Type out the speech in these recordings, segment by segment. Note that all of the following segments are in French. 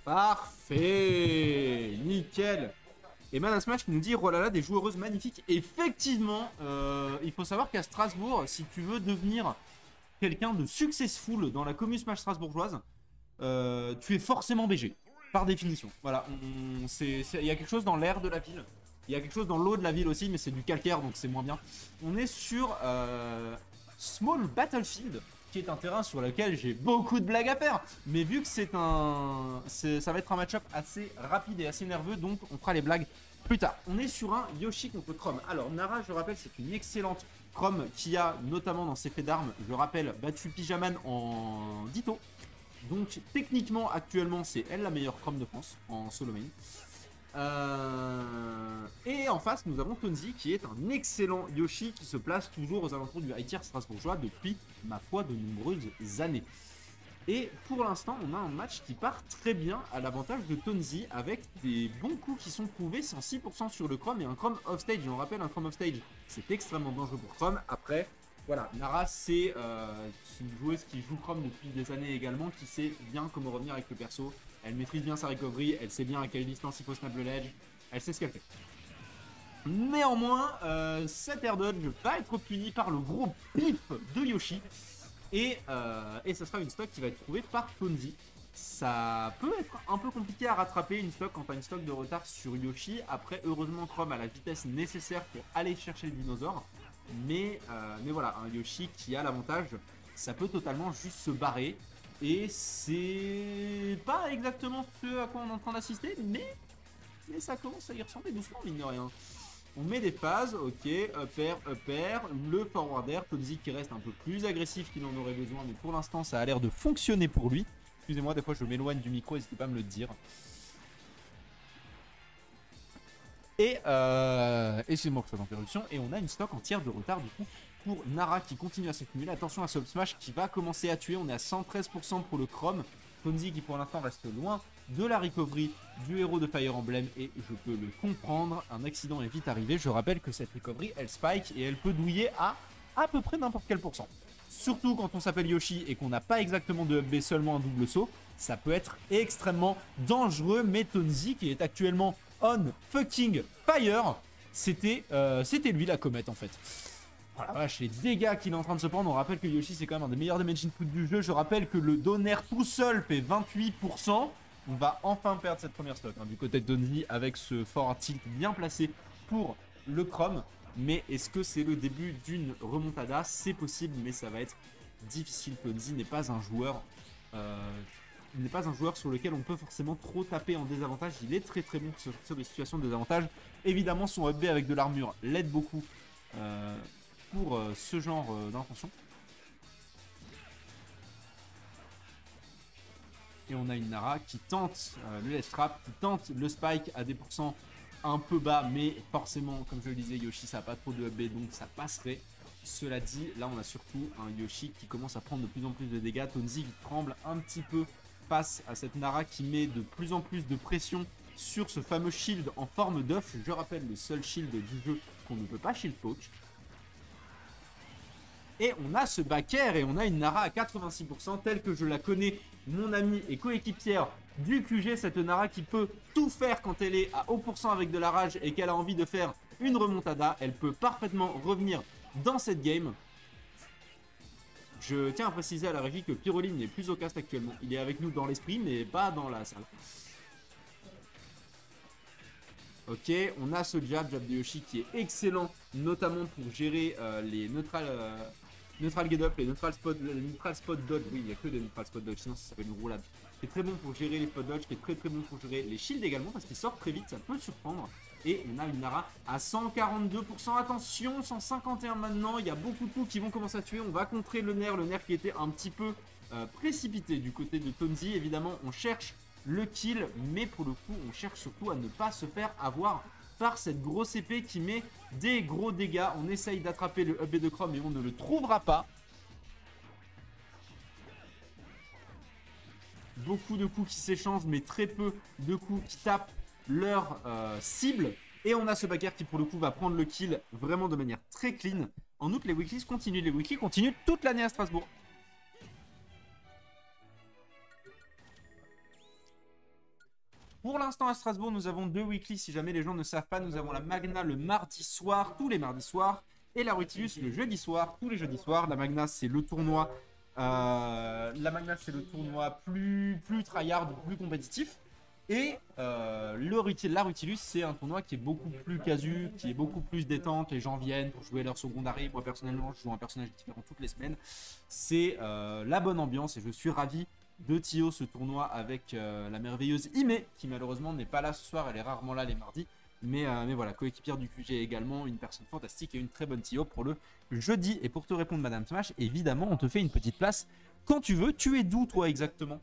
Parfait. Nickel. Et Mana Smash qui nous dit, oh là là, des joueuses magnifiques. Effectivement, il faut savoir qu'à Strasbourg, si tu veux devenir quelqu'un de successful dans la commune Smash strasbourgeoise, tu es forcément BG, par définition. Voilà, il y a quelque chose dans l'air de la ville. Il y a quelque chose dans l'eau de la ville aussi, mais c'est du calcaire, donc c'est moins bien. On est sur Small Battlefield, qui est un terrain sur lequel j'ai beaucoup de blagues à faire. Mais vu que ça va être un match-up assez rapide et assez nerveux, donc on fera les blagues plus tard. On est sur un Yoshi contre Chrome. Alors Nara, je rappelle, c'est une excellente Chrome qui a notamment dans ses faits d'armes, je rappelle, battu Pyjaman en Ditto. Donc techniquement, actuellement, c'est elle la meilleure Chrome de France en solo main. Et en face, nous avons Tonzi qui est un excellent Yoshi qui se place toujours aux alentours du high tier strasbourgeois depuis, ma foi, de nombreuses années. Et pour l'instant, on a un match qui part très bien à l'avantage de Tonzi avec des bons coups qui sont prouvés, 106% sur le Chrome et un Chrome offstage. Et on rappelle, un Chrome offstage, c'est extrêmement dangereux pour Chrome. Après, voilà, Nara, c'est une joueuse qui joue Chrome depuis des années également, qui sait bien comment revenir avec le perso. Elle maîtrise bien sa recovery, elle sait bien à quelle distance il faut snap le ledge, elle sait ce qu'elle fait. Néanmoins, cet air dodge va être puni par le gros pif de Yoshi. Et ça sera une stock qui va être trouvée par Tonzi. Ça peut être un peu compliqué à rattraper une stock quand tu as une stock de retard sur Yoshi. Après, heureusement, Chrome a la vitesse nécessaire pour aller chercher le dinosaure. Mais voilà, un Yoshi qui a l'avantage, ça peut totalement juste se barrer. Et c'est pas exactement ce à quoi on est en train d'assister, mais ça commence à y ressembler doucement, mine de rien. On met des phases, ok, up air, le forward air, Tonzi qui reste un peu plus agressif qu'il en aurait besoin, mais pour l'instant ça a l'air de fonctionner pour lui. Excusez-moi, des fois je m'éloigne du micro, n'hésitez pas à me le dire. Et excusez-moi pour cette interruption, et on a une stock entière de retard du coup pour Nara qui continue à s'accumuler. Attention à Sub Smash qui va commencer à tuer, on est à 113% pour le Chrome. Tonzi qui pour l'instant reste loin de la recovery du héros de Fire Emblem et je peux le comprendre, un accident est vite arrivé. Je rappelle que cette recovery elle spike et elle peut douiller à peu près n'importe quel pourcent. Surtout quand on s'appelle Yoshi et qu'on n'a pas exactement de B, seulement un double saut, ça peut être extrêmement dangereux. Mais Tonzi qui est actuellement on fucking fire, c'était lui la comète en fait. Oh la vache, les dégâts qu'il est en train de se prendre. On rappelle que Yoshi c'est quand même un des meilleurs damage input du jeu. Je rappelle que le donner tout seul fait 28%. On va enfin perdre cette première stock du côté de Tonzi avec ce forward tilt bien placé pour le Chrome. Mais est-ce que c'est le début d'une remontada? C'est possible, mais ça va être difficile. Tonzi n'est pas un joueur sur lequel on peut forcément trop taper en désavantage. Il est très très bon pour se sortir des situations de désavantage. Évidemment, son up B avec de l'armure l'aide beaucoup pour ce genre d'intention. Et on a une Nara qui tente le ledge trap, qui tente le spike à des pourcents un peu bas, mais forcément, comme je le disais, Yoshi ça n'a pas trop de up B, donc ça passerait. Cela dit, là on a surtout un Yoshi qui commence à prendre de plus en plus de dégâts. Tonzi qui tremble un petit peu face à cette Nara qui met de plus en plus de pression sur ce fameux shield en forme d'œuf. Je rappelle, le seul shield du jeu qu'on ne peut pas shield poke. Et on a ce back air et on a une Nara à 86% telle que je la connais, mon amie et coéquipière du QG, cette Nara qui peut tout faire quand elle est à haut pourcent avec de la rage et qu'elle a envie de faire une remontada. Elle peut parfaitement revenir dans cette game. Je tiens à préciser à la régie que Pyroline n'est plus au cast actuellement. Il est avec nous dans l'esprit mais pas dans la salle. Ok, on a ce jab de Yoshi qui est excellent, notamment pour gérer les neutral get up, les neutral spot dodge. Oui, il n'y a que des neutral spot dodge, sinon ça s'appelle une roulade. Qui est très bon pour gérer les spot dodge, qui est très très bon pour gérer les shields également, parce qu'ils sortent très vite, ça peut surprendre. Et on a une Nara à 142%, attention, 151 maintenant, il y a beaucoup de coups qui vont commencer à tuer. On va contrer le nerf qui était un petit peu précipité du côté de Tonzi. Évidemment, on cherche le kill, mais pour le coup, on cherche surtout à ne pas se faire avoir par cette grosse épée qui met des gros dégâts. On essaye d'attraper le up B de Chrome et on ne le trouvera pas. Beaucoup de coups qui s'échangent, mais très peu de coups qui tapent leur cible. Et on a ce backer qui pour le coup va prendre le kill vraiment de manière très clean. En outre, les weeklies continuent. Les weeklies continuent toute l'année à Strasbourg. Pour l'instant, à Strasbourg, nous avons 2 weekly. Si jamais les gens ne savent pas, nous avons la Magna le mardi soir, tous les mardis soirs, et la Rutilus le jeudi soir, tous les jeudis soirs. La Magna, c'est le tournoi. Plus tryhard, plus compétitif. Et la Rutilus, c'est un tournoi qui est beaucoup plus casu, qui est beaucoup plus détente. Les gens viennent pour jouer leur secondaire. Moi, personnellement, je joue un personnage différent toutes les semaines. C'est la bonne ambiance et je suis ravi de Tio ce tournoi avec la merveilleuse Ime, qui malheureusement n'est pas là ce soir. Elle est rarement là les mardis. Mais voilà, coéquipière du QG également, une personne fantastique et une très bonne Tio pour le jeudi. Et pour te répondre, Madame Smash, évidemment, on te fait une petite place quand tu veux. Tu es d'où, toi, exactement?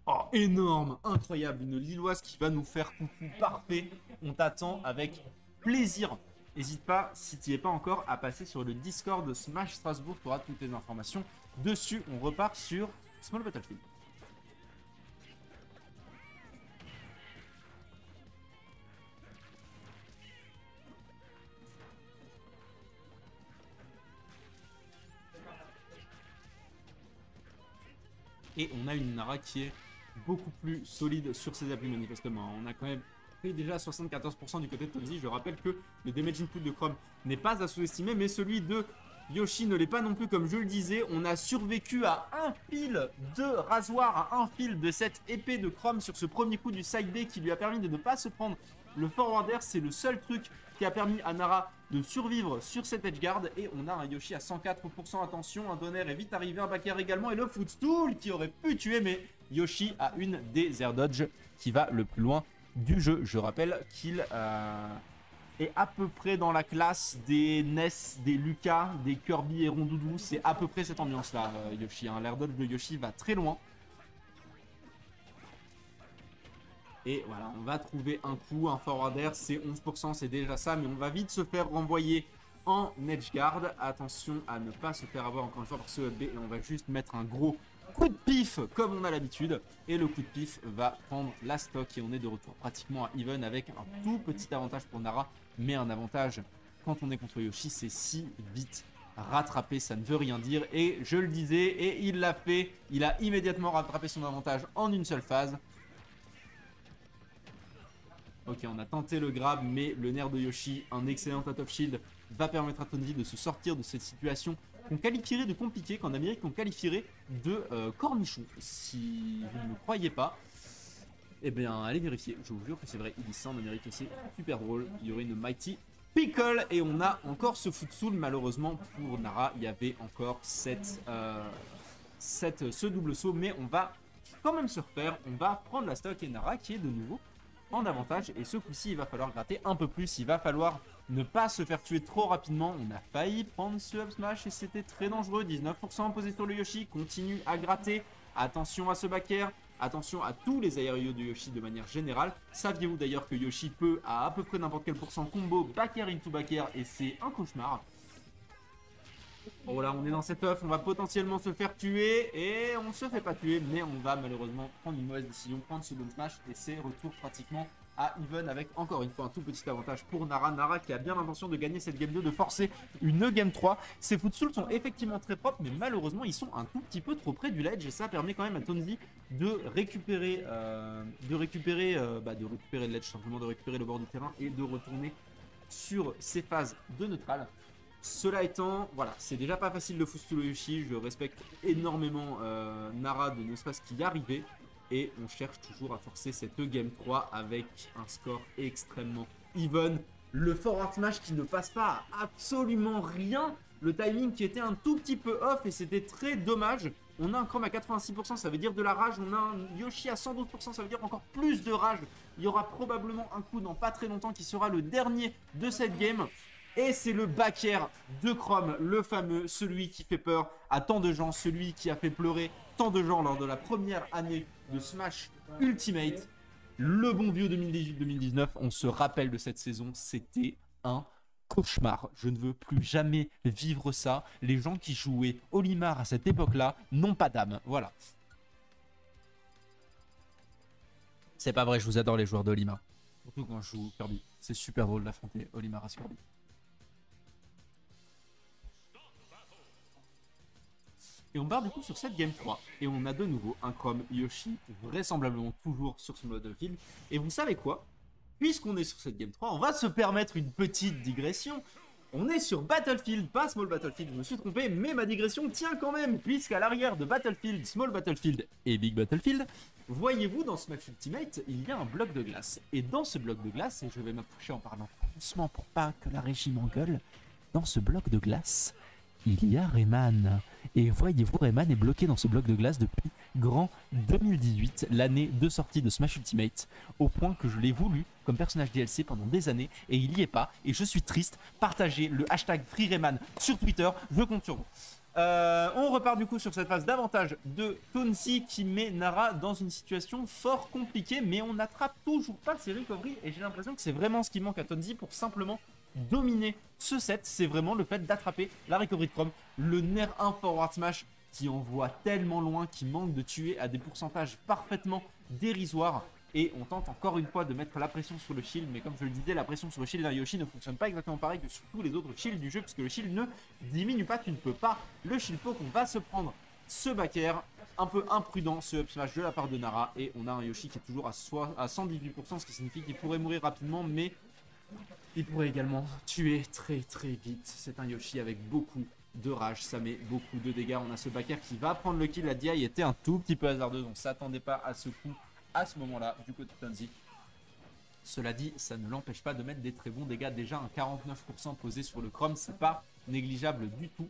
Oh, énorme, incroyable, une Lilloise qui va nous faire coucou parfait. On t'attend avec plaisir. N'hésite pas, si tu n'y es pas encore, à passer sur le Discord de Smash Strasbourg. Tu auras toutes les informations dessus. On repart sur Small Battlefield. Et on a une Nara qui est beaucoup plus solide sur ses appuis manifestement. On a quand même pris déjà 74% du côté de Tonzi. Je rappelle que le damage input de Chrome n'est pas à sous-estimer, mais celui de Yoshi ne l'est pas non plus, comme je le disais. On a survécu à un fil de rasoir, à un fil de cette épée de Chrome sur ce premier coup du side B qui lui a permis de ne pas se prendre le forward air. C'est le seul truc qui a permis à Nara de survivre sur cette edge guard. Et on a un Yoshi à 104%. Attention, un Donner est vite arrivé, un back air également. Et le footstool qui aurait pu tuer, mais Yoshi a une des air dodge qui va le plus loin du jeu. Je rappelle qu'il est à peu près dans la classe des Ness, des Lucas, des Kirby et Rondoudou. C'est à peu près cette ambiance-là, Yoshi. Hein. L'air dodge de Yoshi va très loin. Et voilà, on va trouver un coup, un forward air, c'est 11%, c'est déjà ça, mais on va vite se faire renvoyer en edge guard. Attention à ne pas se faire avoir encore une fois par ce B, et on va juste mettre un gros coup de pif comme on a l'habitude. Et le coup de pif va prendre la stock et on est de retour pratiquement à even avec un tout petit avantage pour Nara, mais un avantage quand on est contre Yoshi, c'est si vite rattrapé, ça ne veut rien dire. Et je le disais, et il l'a fait, il a immédiatement rattrapé son avantage en une seule phase. Ok, on a tenté le grab, mais le nerf de Yoshi, un excellent out of shield, va permettre à Tonzi de se sortir de cette situation qu'on qualifierait de compliquée, qu'en Amérique on qualifierait de cornichon. Si vous ne me croyez pas, eh bien allez vérifier, je vous jure que c'est vrai, ils disent ça en Amérique et c'est super drôle. Il y aurait une Mighty Pickle et on a encore ce footstool. Malheureusement pour Nara, il y avait encore ce double saut, mais on va quand même se refaire. On va prendre la stock et Nara qui est de nouveau en avantage et ce coup-ci il va falloir gratter un peu plus, il va falloir ne pas se faire tuer trop rapidement. On a failli prendre ce up smash et c'était très dangereux. 19% posé sur le Yoshi, continue à gratter, attention à ce back air, attention à tous les aérios de Yoshi de manière générale. Saviez-vous d'ailleurs que Yoshi peut à peu près n'importe quel pourcent combo back air into back air et c'est un cauchemar. Bon là on est dans cette off, on va potentiellement se faire tuer et on se fait pas tuer, mais on va malheureusement prendre une mauvaise décision, prendre ce down smash et c'est retour pratiquement à even avec encore une fois un tout petit avantage pour Nara. Nara qui a bien l'intention de gagner cette game 2, de forcer une game 3. Ses footstools sont effectivement très propres, mais malheureusement ils sont un tout petit peu trop près du ledge et ça permet quand même à Tonzi de récupérer le ledge, simplement de récupérer le bord du terrain et de retourner sur ses phases de neutral. Cela étant, voilà, c'est déjà pas facile de footstool Yoshi. Je respecte énormément Nara de ne serait-ce qu'y arriver. Et on cherche toujours à forcer cette game 3 avec un score extrêmement even. Le forward smash qui ne passe pas à absolument rien. Le timing qui était un tout petit peu off et c'était très dommage. On a un Chrome à 86%, ça veut dire de la rage. On a un Yoshi à 112%, ça veut dire encore plus de rage. Il y aura probablement un coup dans pas très longtemps qui sera le dernier de cette game. Et c'est le back air de Chrome, le fameux, celui qui fait peur à tant de gens, celui qui a fait pleurer tant de gens lors de la première année de Smash Ultimate. Le bon vieux 2018-2019, on se rappelle de cette saison, c'était un cauchemar. Je ne veux plus jamais vivre ça. Les gens qui jouaient Olimar à cette époque-là n'ont pas d'âme. Voilà. C'est pas vrai, je vous adore les joueurs d'Olimar. Surtout quand je joue Kirby. C'est super drôle d'affronter Olimar à Kirby. Et on part du coup sur cette game 3. Et on a de nouveau un Chrome Yoshi, vraisemblablement toujours sur ce mode field. Et vous savez quoi? Puisqu'on est sur cette game 3, on va se permettre une petite digression. On est sur Battlefield, pas Small Battlefield, je me suis trompé, mais ma digression tient quand même, puisqu'à l'arrière de Battlefield, Small Battlefield et Big Battlefield, voyez-vous, dans ce match Ultimate, il y a un bloc de glace. Et dans ce bloc de glace, et je vais m'approcher en parlant doucement pour pas que la régie m'engueule, dans ce bloc de glace, il y a Rayman. Et voyez-vous, Rayman est bloqué dans ce bloc de glace depuis grand 2018, l'année de sortie de Smash Ultimate, au point que je l'ai voulu comme personnage DLC pendant des années, et il y est pas, et je suis triste. Partagez le hashtag FreeRayman sur Twitter, je compte sur vous. On repart du coup sur cette phase d'avantage de Tonzi qui met Nara dans une situation fort compliquée, mais on n'attrape toujours pas ses recoveries, et j'ai l'impression que c'est vraiment ce qui manque à Tonzi pour simplement dominer ce set. C'est vraiment le fait d'attraper la recovery de Chrome, le nerf 1 forward smash qui envoie tellement loin, qui manque de tuer à des pourcentages parfaitement dérisoires. Et on tente encore une fois de mettre la pression sur le shield, mais comme je le disais, la pression sur le shield d'un Yoshi ne fonctionne pas exactement pareil que sur tous les autres shields du jeu, puisque le shield ne diminue pas, tu ne peux pas le shield poke. On va se prendre ce back air un peu imprudent, ce up smash de la part de Nara, et on a un Yoshi qui est toujours à 118%, ce qui signifie qu'il pourrait mourir rapidement, mais il pourrait également tuer très très vite. C'est un Yoshi avec beaucoup de rage, ça met beaucoup de dégâts. On a ce back air qui va prendre le kill. La DI était un tout petit peu hasardeuse, on ne s'attendait pas à ce coup à ce moment-là du côté de Tonzi. Cela dit, ça ne l'empêche pas de mettre des très bons dégâts. Déjà un 49% posé sur le Chrome, c'est pas négligeable du tout.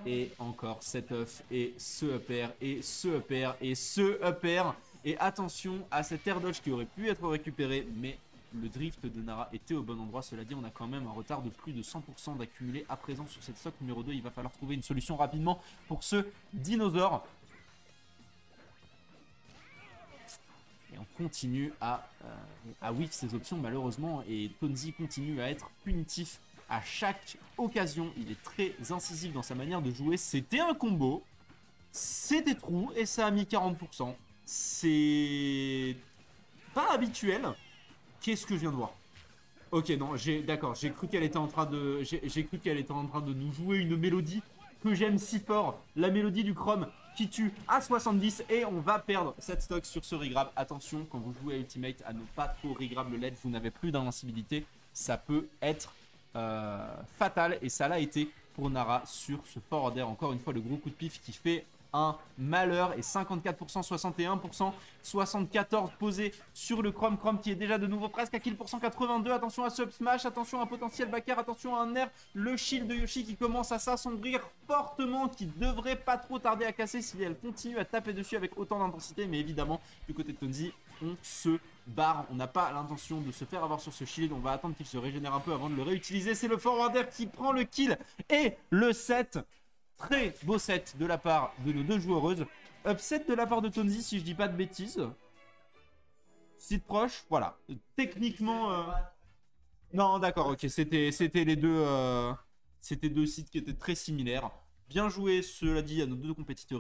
Et encore cet up et ce up air et ce up air et ce up air. Et attention à cet air dodge qui aurait pu être récupéré, mais le drift de Nara était au bon endroit. Cela dit, on a quand même un retard de plus de 100% d'accumulé à présent sur cette stock numéro 2. Il va falloir trouver une solution rapidement pour ce dinosaure. Et on continue à whiff ses options malheureusement. Et Tonzi continue à être punitif à chaque occasion. Il est très incisif dans sa manière de jouer. C'était un combo. C'était trou et ça a mis 40%. C'est pas habituel. Qu'est-ce que je viens de voir? Ok, non, d'accord, j'ai cru qu'elle était en train de... J'ai cru qu'elle était en train de nous jouer une mélodie que j'aime si fort. La mélodie du Chrome qui tue à 70 et on va perdre cette stock sur ce regrab. Attention, quand vous jouez à Ultimate, à ne pas trop regrab le LED, vous n'avez plus d'invincibilité. Ça peut être fatal et ça l'a été pour Nara sur ce forward air. Encore une fois, le gros coup de pif qui fait un malheur et 54%, 61%, 74 posé sur le Chrome. Chrome qui est déjà de nouveau presque à kill pour 182. Attention à sub smash, attention à un potentiel backer, attention à un air. Le shield de Yoshi qui commence à s'assombrir fortement, qui devrait pas trop tarder à casser si elle continue à taper dessus avec autant d'intensité. Mais évidemment, du côté de Tonzi, on se barre. On n'a pas l'intention de se faire avoir sur ce shield. On va attendre qu'il se régénère un peu avant de le réutiliser. C'est le forwarder qui prend le kill et le set. Très beau set de la part de nos deux joueuses. Upset de la part de Tonzi, si je dis pas de bêtises. Site proche, voilà. Techniquement... Non, d'accord, ok. C'était les deux... C'était deux sites qui étaient très similaires. Bien joué, cela dit, à nos deux compétiteurs.